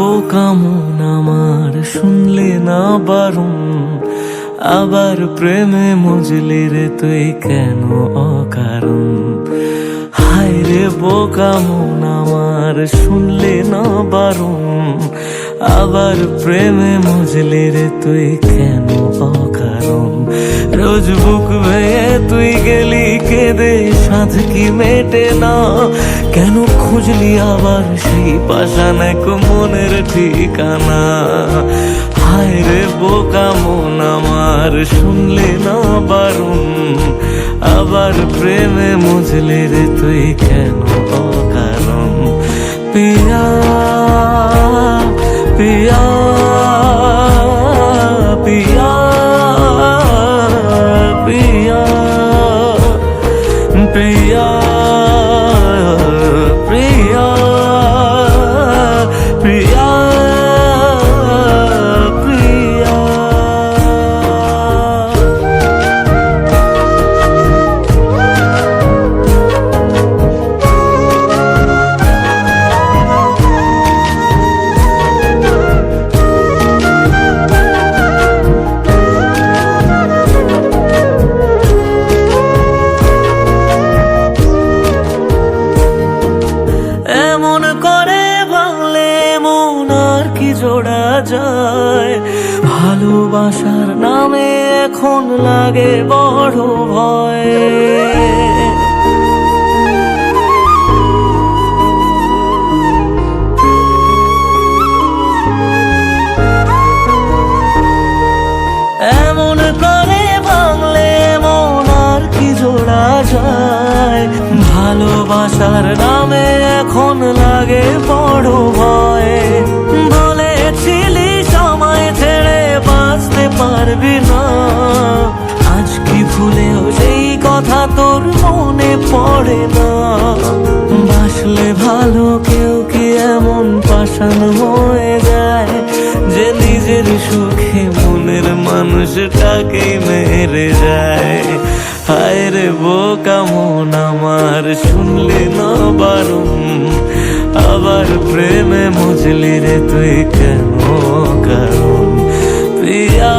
বোকা মন আমার শুনলে না বারণ, আবার প্রেমে মজলি রে তুই কেন অকারণ। হায় রে বোকা মন আমার শুনলে না বারণ, আবার প্রেমে মজলি রে তুই কেন অকারণ। রোজ বুক ভেঙে তুই গেলি কেঁদে সাধ কি মেটে না, কেন খুঁজলি আবার সেই পাষাণ এক মনের ঠিকানা। হায় রে বোকা মন আমার শুনলে না বারণ, আবার প্রেমে মজলে রে তুই কেন অকারণ। পিয়া পিয়া পিয়া পিয়া পিয়া প্রিয়া প্রিয়া প্রিয়া। এমন করে ভাঙলে মন আর কি জোড়া যায়, ভালোবাসার নামে এখন লাগে বড় ভয়। এমন করে ভাঙলে মন আর কি জোড়া যায়, ভালোবাসার নামে এখন লাগে বড় ভয়। বলেছিলি সময় ছেড়ে বাঁচতে পারবি না, আজ কি ভুলেও সেই কথা তোর মনে পড়ে না। বাসলে ভালো কেউ কি এমন পাষাণ হয়ে যায়, যে নিজের সুখে মনের মানুষটাকেই মেরে যায়। হায় রে বোকা মন আমার শুনলে না বারণ, আবার প্রেমে মজলি রে তুই কেন কারণ। প্রিয়া।